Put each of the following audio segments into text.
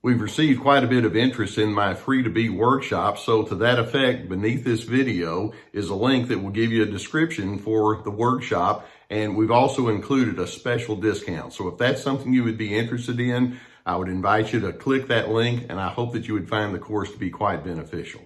We've received quite a bit of interest in my Free to Be workshop, so to that effect, beneath this video is a link that will give you a description for the workshop, and we've also included a special discount. So if that's something you would be interested in, I would invite you to click that link, and I hope that you would find the course to be quite beneficial.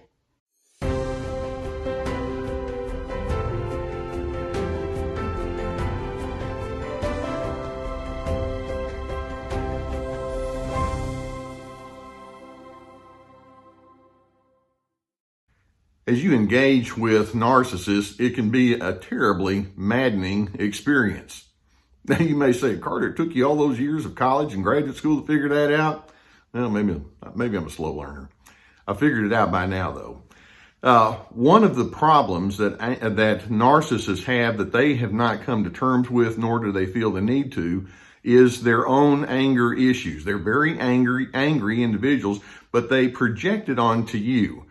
As you engage with narcissists, it can be a terribly maddening experience. Now you may say, Carter, it took you all those years of college and graduate school to figure that out? Well, maybe I'm a slow learner. I figured it out by now, though. One of the problems that narcissists have that they have not come to terms with, nor do they feel the need to, is their own anger issues. They're very angry individuals, but they project it onto you.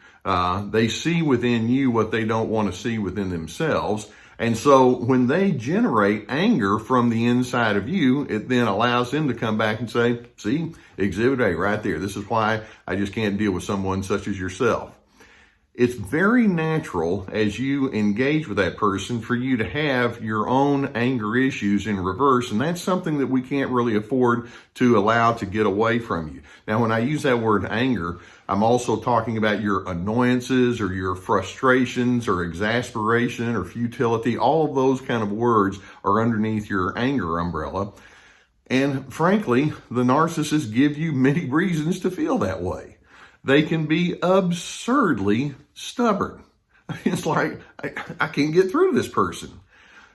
They see within you what they don't want to see within themselves. And so when they generate anger from the inside of you, it then allows them to come back and say, see, exhibit A right there. This is why I just can't deal with someone such as yourself. It's very natural as you engage with that person for you to have your own anger issues in reverse, and that's something that we can't really afford to allow to get away from you. Now, when I use that word anger, I'm also talking about your annoyances or your frustrations or exasperation or futility. All of those kind of words are underneath your anger umbrella. And frankly, the narcissists give you many reasons to feel that way. They can be absurdly stubborn. It's like, I can't get through this person.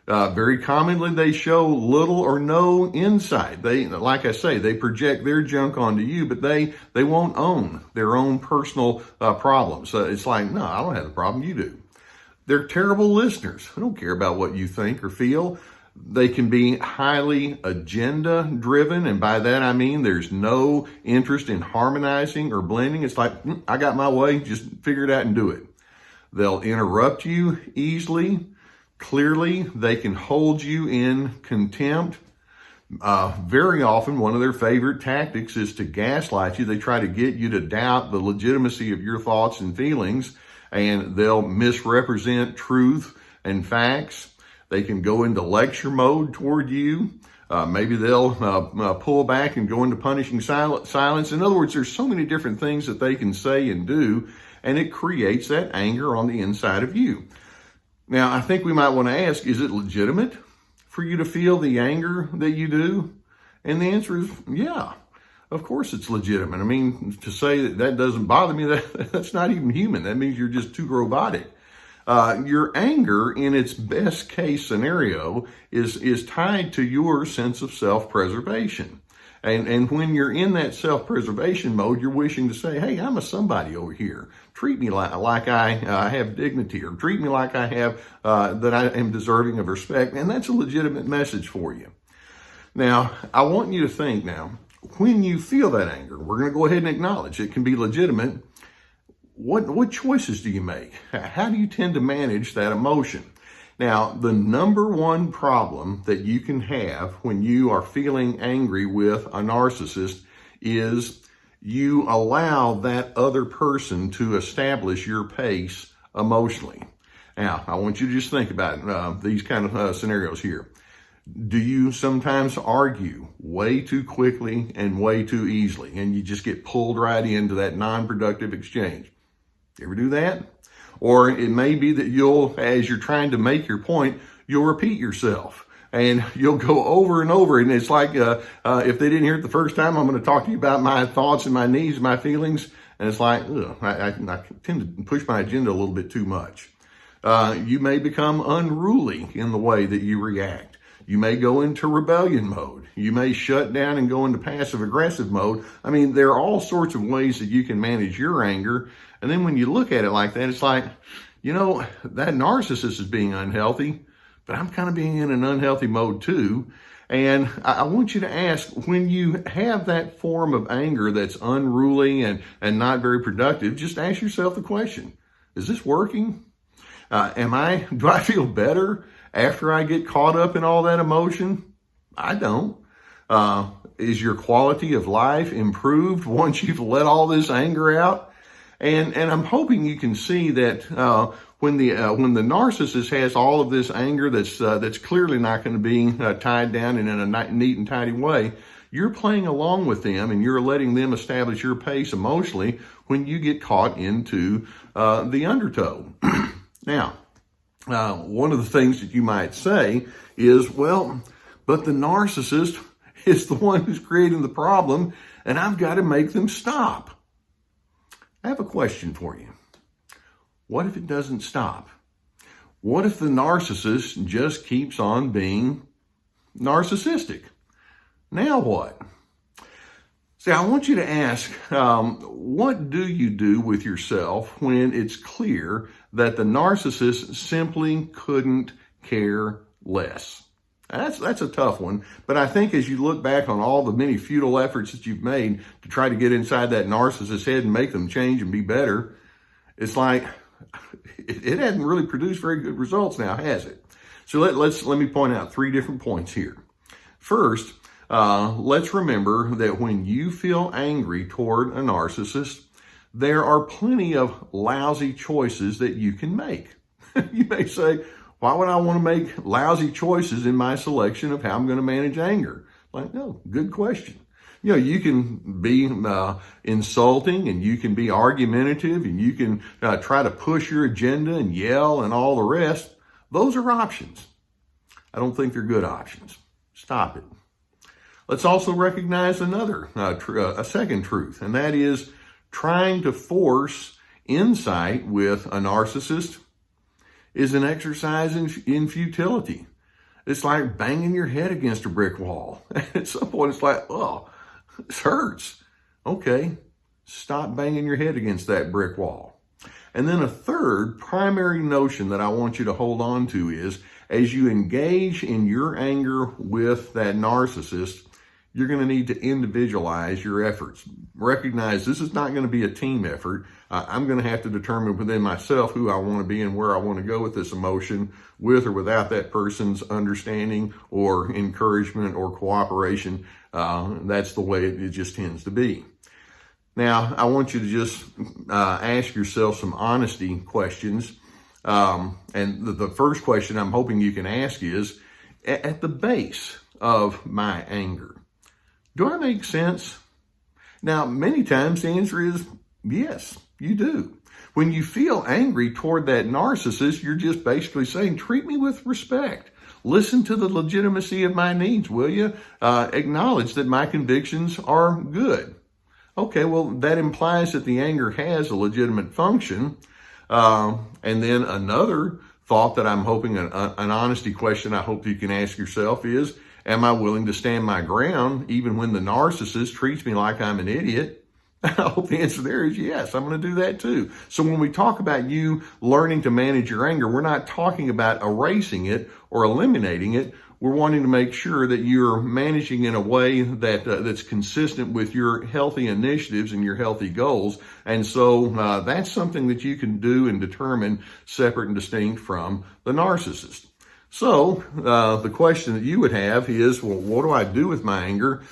Very commonly, they show little or no insight. Like I say, they project their junk onto you, but they won't own their own personal problems. It's like, no, I don't have the problem, you do. They're terrible listeners. I don't care about what you think or feel. They can be highly agenda driven, and by that I mean there's no interest in harmonizing or blending. It's like, I got my way, just figure it out and do it. They'll interrupt you easily. Clearly, they can hold you in contempt. Very often, one of their favorite tactics is to gaslight you. They try to get you to doubt the legitimacy of your thoughts and feelings, and they'll misrepresent truth and facts. They can go into lecture mode toward you. Maybe they'll pull back and go into punishing silence. In other words, there's so many different things that they can say and do, and it creates that anger on the inside of you. Now, I think we might want to ask, is it legitimate for you to feel the anger that you do? And the answer is, yeah, of course it's legitimate. I mean, to say that doesn't bother me, that's not even human. That means you're just too robotic. Your anger, in its best case scenario, is tied to your sense of self-preservation. And when you're in that self-preservation mode, you're wishing to say, hey, I'm a somebody over here. Treat me like I have dignity, or treat me like I have, that I am deserving of respect. And that's a legitimate message for you. Now, I want you to think now, when you feel that anger, we're going to go ahead and acknowledge it can be legitimate. What choices do you make? How do you tend to manage that emotion? Now, the number one problem that you can have when you are feeling angry with a narcissist is you allow that other person to establish your pace emotionally. Now, I want you to just think about these kind of scenarios here. Do you sometimes argue way too quickly and way too easily, and you just get pulled right into that non-productive exchange? You ever do that? Or it may be that as you're trying to make your point, you'll repeat yourself and you'll go over and over. And it's like, if they didn't hear it the first time, I'm going to talk to you about my thoughts and my needs, my feelings. And it's like, I tend to push my agenda a little bit too much. You may become unruly in the way that you react. You may go into rebellion mode. You may shut down and go into passive aggressive mode. I mean, there are all sorts of ways that you can manage your anger. And then when you look at it like that, it's like, that narcissist is being unhealthy, but I'm kind of being in an unhealthy mode too. And I want you to ask, when you have that form of anger that's unruly and not very productive, just ask yourself the question, is this working? Do I feel better after I get caught up in all that emotion? I don't. is your quality of life improved once you've let all this anger out? And I'm hoping you can see that when the narcissist has all of this anger that's clearly not going to be tied down in a neat and tidy way, you're playing along with them and you're letting them establish your pace emotionally when you get caught into the undertow. Now, one of the things that you might say is, well, but the narcissist is the one who's creating the problem and I've got to make them stop. I have a question for you. What if it doesn't stop? What if the narcissist just keeps on being narcissistic? Now what? See, I want you to ask, what do you do with yourself when it's clear that the narcissist simply couldn't care less? That's a tough one, but I think as you look back on all the many futile efforts that you've made to try to get inside that narcissist's head and make them change and be better, it's like it hasn't really produced very good results now, has it? So let me point out 3 different points here. First, let's remember that when you feel angry toward a narcissist, there are plenty of lousy choices that you can make. You may say, why would I want to make lousy choices in my selection of how I'm going to manage anger? Like, no, good question. You know, you can be insulting and you can be argumentative and you can try to push your agenda and yell and all the rest. Those are options. I don't think they're good options. Stop it. Let's also recognize a second truth, and that is trying to force insight with a narcissist is an exercise in futility. It's like banging your head against a brick wall. At some point, it's like, oh, this hurts. Okay, stop banging your head against that brick wall. And then a third primary notion that I want you to hold on to is, as you engage in your anger with that narcissist, you're going to need to individualize your efforts. Recognize this is not going to be a team effort. I'm going to have to determine within myself who I want to be and where I want to go with this emotion, with or without that person's understanding or encouragement or cooperation. That's the way it just tends to be. Now, I want you to just ask yourself some honesty questions. And the first question I'm hoping you can ask is, at the base of my anger, do I make sense? Now, many times the answer is yes, you do. When you feel angry toward that narcissist, you're just basically saying, treat me with respect. Listen to the legitimacy of my needs, will you? Acknowledge that my convictions are good. Okay, well, that implies that the anger has a legitimate function. And then another thought that I'm hoping, an honesty question I hope you can ask yourself is, am I willing to stand my ground even when the narcissist treats me like I'm an idiot? I hope the answer there is yes, I'm going to do that too. So when we talk about you learning to manage your anger, we're not talking about erasing it or eliminating it. We're wanting to make sure that you're managing in a way that that's consistent with your healthy initiatives and your healthy goals. And so that's something that you can do and determine separate and distinct from the narcissist. So the question that you would have is, well, what do I do with my anger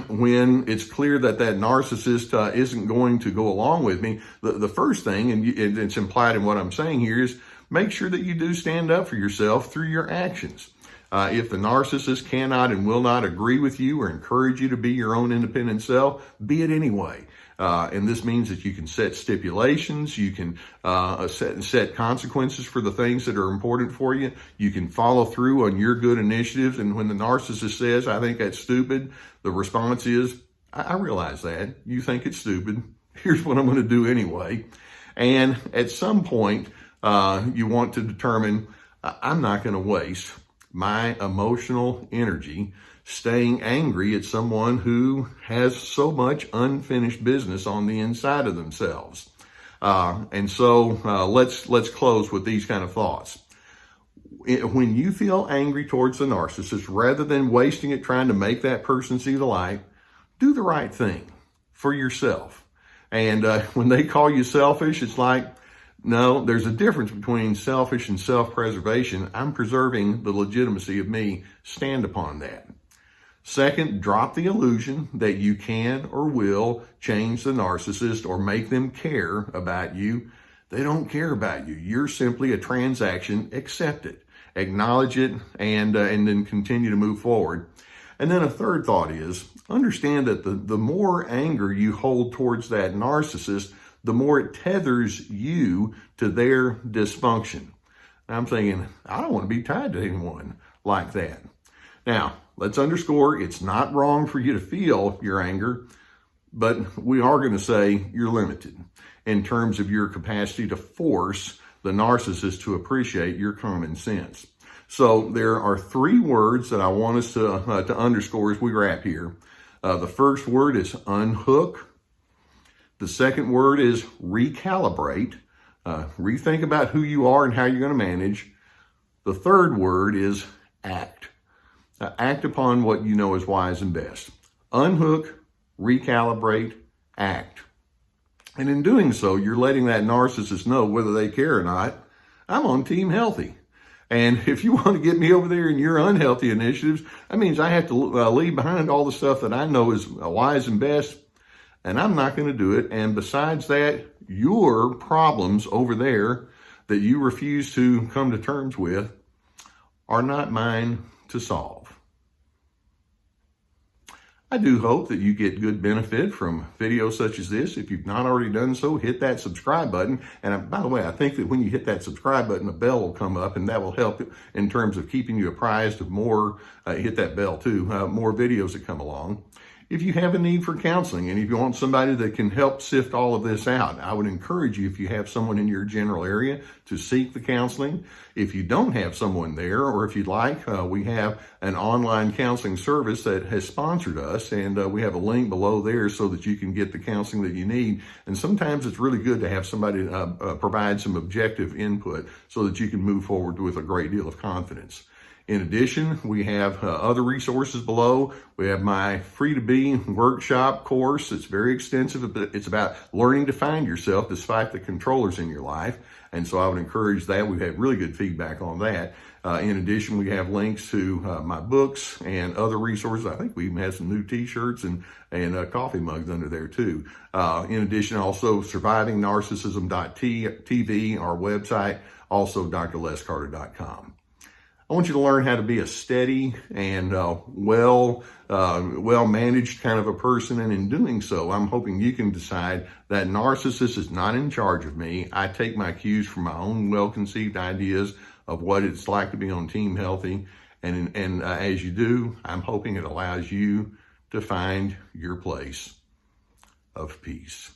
when it's clear that that narcissist isn't going to go along with me? The first thing, and it's implied in what I'm saying here, is make sure that you do stand up for yourself through your actions. If the narcissist cannot and will not agree with you or encourage you to be your own independent self, be it anyway. And this means that you can set stipulations, you can set consequences for the things that are important for you. You can follow through on your good initiatives. And when the narcissist says, I think that's stupid, the response is, I realize that. You think it's stupid. Here's what I'm going to do anyway. And at some point, you want to determine, I'm not going to waste my emotional energy staying angry at someone who has so much unfinished business on the inside of themselves. And so let's close with these kind of thoughts. When you feel angry towards the narcissist, rather than wasting it trying to make that person see the light, do the right thing for yourself. And when they call you selfish, it's like, no, there's a difference between selfish and self-preservation. I'm preserving the legitimacy of me. Stand upon that. Second, drop the illusion that you can or will change the narcissist or make them care about you. They don't care about you. You're simply a transaction. Accept it, acknowledge it, and then continue to move forward. And then a third thought is, understand that the more anger you hold towards that narcissist, the more it tethers you to their dysfunction. I'm thinking, I don't want to be tied to anyone like that. Now, let's underscore, it's not wrong for you to feel your anger, but we are going to say you're limited in terms of your capacity to force the narcissist to appreciate your common sense. So there are 3 words that I want us to underscore as we wrap here. The first word is unhook. The second word is recalibrate. Rethink about who you are and how you're going to manage. The third word is act. Act upon what you know is wise and best. Unhook, recalibrate, act. And in doing so, you're letting that narcissist know, whether they care or not, I'm on team healthy. And if you want to get me over there in your unhealthy initiatives, that means I have to leave behind all the stuff that I know is wise and best, and I'm not going to do it. And besides that, your problems over there that you refuse to come to terms with are not mine to solve. I do hope that you get good benefit from videos such as this. If you've not already done so, hit that subscribe button. And by the way, I think that when you hit that subscribe button, a bell will come up, and that will help in terms of keeping you apprised of more, hit that bell too, more videos that come along. If you have a need for counseling and if you want somebody that can help sift all of this out, I would encourage you, if you have someone in your general area, to seek the counseling. If you don't have someone there, or if you'd like, we have an online counseling service that has sponsored us, and we have a link below there so that you can get the counseling that you need. And sometimes it's really good to have somebody provide some objective input so that you can move forward with a great deal of confidence. In addition, we have other resources below. We have my free-to-be workshop course. It's very extensive, but it's about learning to find yourself despite the controllers in your life. And so I would encourage that. We've had really good feedback on that. In addition, we have links to my books and other resources. I think we even have some new t-shirts and coffee mugs under there too. In addition, also survivingnarcissism.tv, our website, also drlescarter.com. I want you to learn how to be a steady and well-managed kind of a person. And in doing so, I'm hoping you can decide that narcissist is not in charge of me. I take my cues from my own well-conceived ideas of what it's like to be on Team Healthy. And as you do, I'm hoping it allows you to find your place of peace.